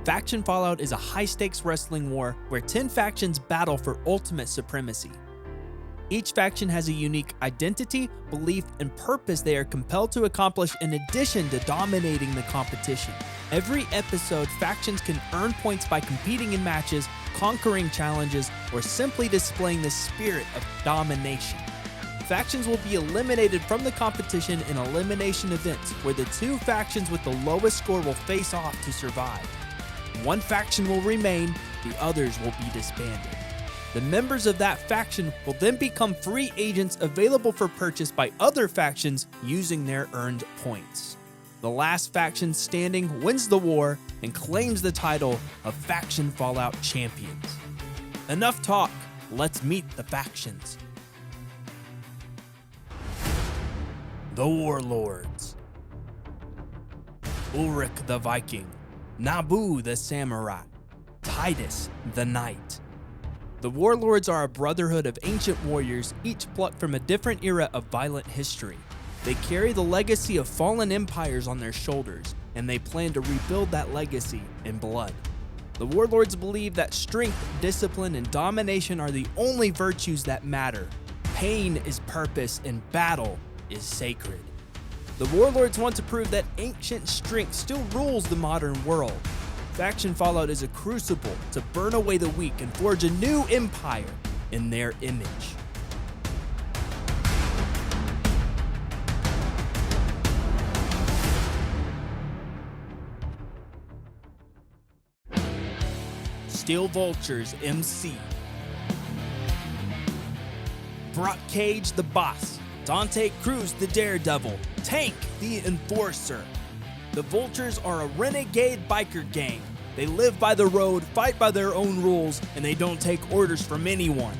Faction Fallout is a high-stakes wrestling war where 10 factions battle for ultimate supremacy. Each faction has a unique identity, belief, and purpose they are compelled to accomplish in addition to dominating the competition. Every episode, factions can earn points by competing in matches, conquering challenges, or simply displaying the spirit of domination. Factions will be eliminated from the competition in Elimination Events, where the two factions with the lowest score will face off to survive. One faction will remain, the others will be disbanded. The members of that faction will then become free agents available for purchase by other factions using their earned points. The last faction standing wins the war and claims the title of Faction Fallout Champions. Enough talk, let's meet the factions. The Warlords. Ulrich the Viking, Nabu the Samurai, Titus the Knight. The Warlords are a brotherhood of ancient warriors, each plucked from a different era of violent history. They carry the legacy of fallen empires on their shoulders, and they plan to rebuild that legacy in blood. The Warlords believe that strength, discipline, and domination are the only virtues that matter. Pain is purpose, and battle is sacred. The Warlords want to prove that ancient strength still rules the modern world. Faction Fallout is a crucible to burn away the weak and forge a new empire in their image. Steel Vultures MC. Brock Cage the Boss, Dante Cruz the Daredevil, Tank the Enforcer. The Vultures are a renegade biker gang. They live by the road, fight by their own rules, and they don't take orders from anyone.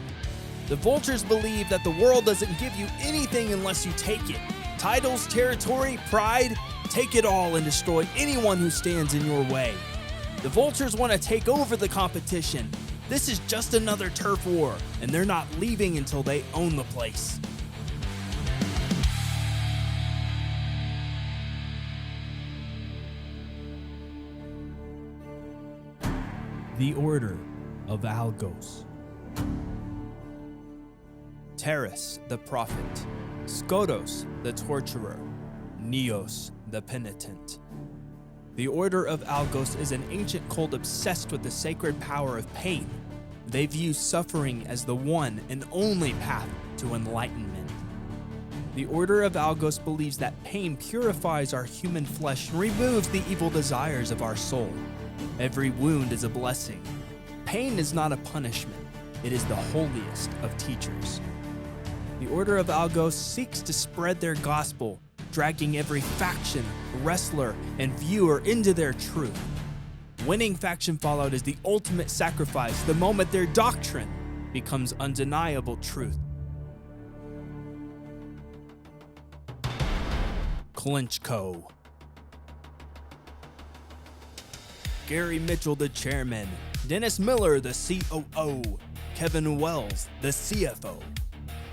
The Vultures believe that the world doesn't give you anything unless you take it. Titles, territory, pride, take it all and destroy anyone who stands in your way. The Vultures want to take over the competition. This is just another turf war, and they're not leaving until they own the place. The Order of Algos. Terrace the Prophet, Skodos the Torturer, Neos the Penitent. The Order of Algos is an ancient cult obsessed with the sacred power of pain. They view suffering as the one and only path to enlightenment. The Order of Algos believes that pain purifies our human flesh and removes the evil desires of our soul. Every wound is a blessing. Pain is not a punishment. It is the holiest of teachers. The Order of Algos seeks to spread their gospel, dragging every faction, wrestler, and viewer into their truth. Winning Faction Fallout is the ultimate sacrifice the moment their doctrine becomes undeniable truth. ClinchCo. Gary Mitchell the chairman, Dennis Miller the COO, Kevin Wells the CFO.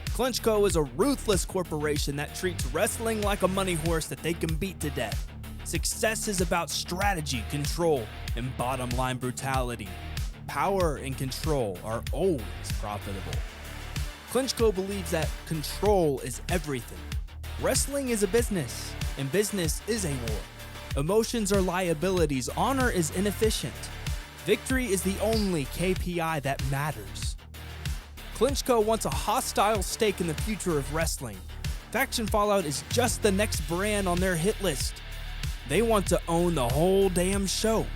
ClinchCo is a ruthless corporation that treats wrestling like a money horse that they can beat to death. Success is about strategy, control, and bottom line brutality. Power and control are always profitable. ClinchCo believes that control is everything. Wrestling is a business, and business is a war. Emotions are liabilities, honor is inefficient. Victory is the only KPI that matters. ClinchCo wants a hostile stake in the future of wrestling. Faction Fallout is just the next brand on their hit list. They want to own the whole damn show.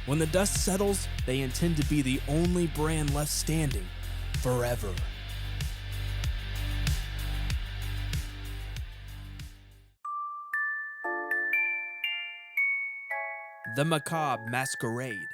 When the dust settles, they intend to be the only brand left standing forever. The Macabre Masquerade.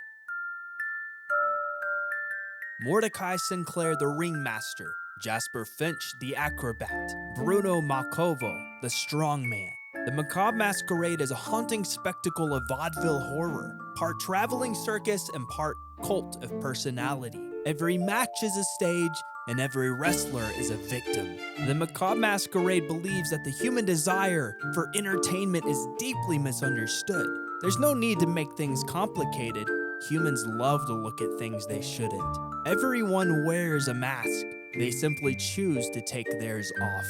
Mordecai Sinclair the Ringmaster, Jasper Finch the Acrobat, Bruno Makovo the Strongman. The Macabre Masquerade is a haunting spectacle of vaudeville horror, part traveling circus and part cult of personality. Every match is a stage, and every wrestler is a victim. The Macabre Masquerade believes that the human desire for entertainment is deeply misunderstood. There's no need to make things complicated. Humans love to look at things they shouldn't. Everyone wears a mask. They simply choose to take theirs off.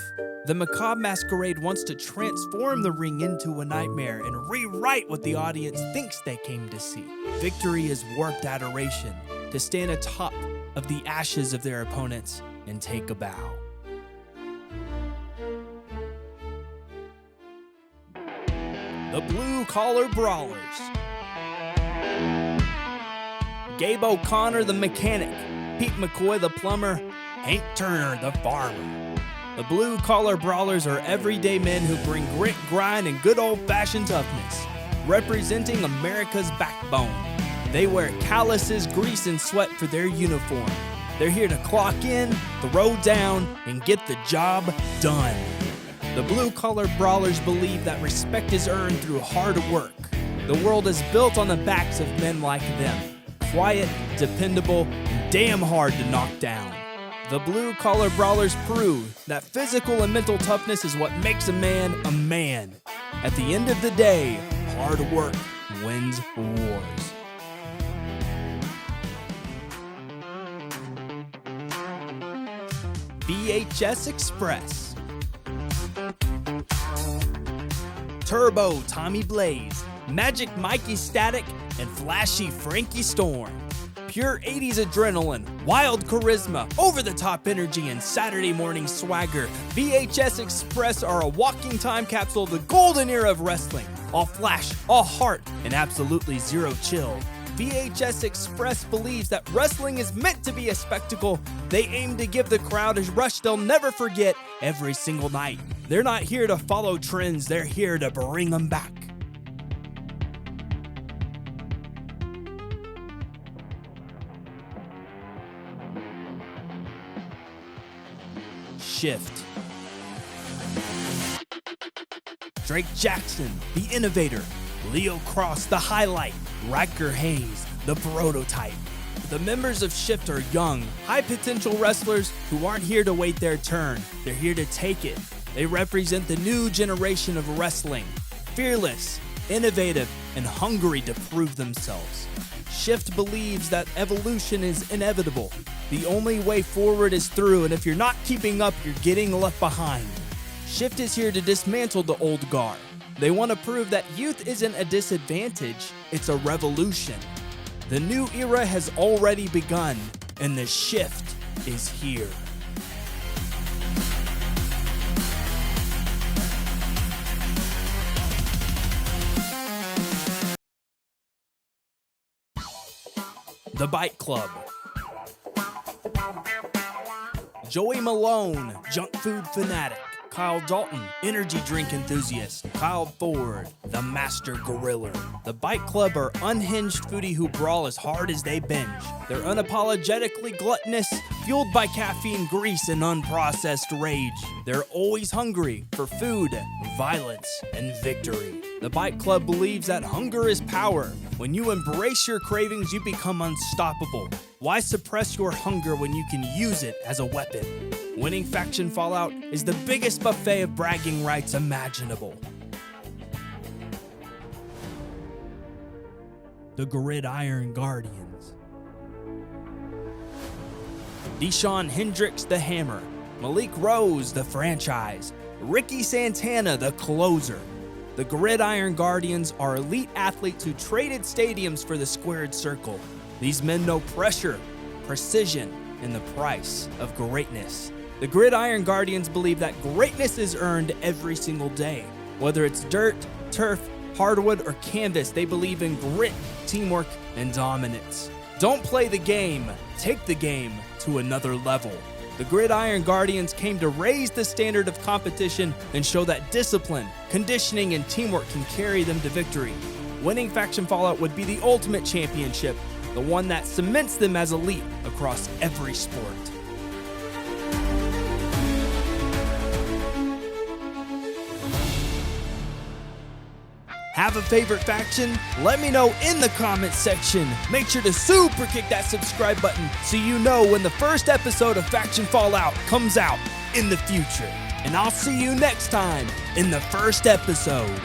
The Macabre Masquerade wants to transform the ring into a nightmare and rewrite what the audience thinks they came to see. Victory is warped adoration, to stand atop of the ashes of their opponents and take a bow. The Blue Collar Brawlers. Gabe O'Connor, the mechanic. Pete McCoy, the plumber. Hank Turner, the farmer. The Blue Collar Brawlers are everyday men who bring grit, grind, and good old-fashioned toughness, representing America's backbone. They wear calluses, grease, and sweat for their uniform. They're here to clock in, throw down, and get the job done. The Blue Collar Brawlers believe that respect is earned through hard work. The world is built on the backs of men like them. Quiet, dependable, and damn hard to knock down. The Blue Collar Brawlers prove that physical and mental toughness is what makes a man a man. At the end of the day, hard work wins wars. VHS Express. Turbo Tommy Blaze, Magic Mikey Static, and Flashy Frankie Storm. Pure 80s adrenaline, wild charisma, over-the-top energy, and Saturday morning swagger. VHS Express are a walking time capsule of the golden era of wrestling. All flash, all heart, and absolutely zero chill. VHS Express believes that wrestling is meant to be a spectacle. They aim to give the crowd a rush they'll never forget every single night. They're not here to follow trends, they're here to bring them back. Shift. Drake Jackson, the innovator. Leo Cross, the highlight. Riker Hayes, the prototype. The members of Shift are young, high-potential wrestlers who aren't here to wait their turn. They're here to take it. They represent the new generation of wrestling. Fearless, innovative, and hungry to prove themselves. Shift believes that evolution is inevitable. The only way forward is through, and if you're not keeping up, you're getting left behind. Shift is here to dismantle the old guard. They want to prove that youth isn't a disadvantage, it's a revolution. The new era has already begun, and the shift is here. The Bike Club. Joey Malone, junk food fanatic. Kyle Dalton, energy drink enthusiast. Kyle Ford, the master gorilla. The Bike Club are unhinged foodie who brawl as hard as they binge. They're unapologetically gluttonous, fueled by caffeine, grease, and unprocessed rage. They're always hungry for food, violence, and victory. The Bike Club believes that hunger is power. When you embrace your cravings, you become unstoppable. Why suppress your hunger when you can use it as a weapon? Winning Faction Fallout is the biggest buffet of bragging rights imaginable. The Gridiron Guardians. Deshaun Hendricks, the Hammer. Malik Rose, the franchise. Ricky Santana, the closer. The Gridiron Guardians are elite athletes who traded stadiums for the squared circle. These men know pressure, precision, and the price of greatness. The Gridiron Guardians believe that greatness is earned every single day. Whether it's dirt, turf, hardwood, or canvas, they believe in grit, teamwork, and dominance. Don't play the game, take the game to another level. The Gridiron Guardians came to raise the standard of competition and show that discipline, conditioning, and teamwork can carry them to victory. Winning Faction Fallout would be the ultimate championship, the one that cements them as elite across every sport. Have a favorite faction? Let me know in the comments section. Make sure to super kick that subscribe button so you know when the first episode of Faction Fallout comes out in the future. And I'll see you next time in the first episode.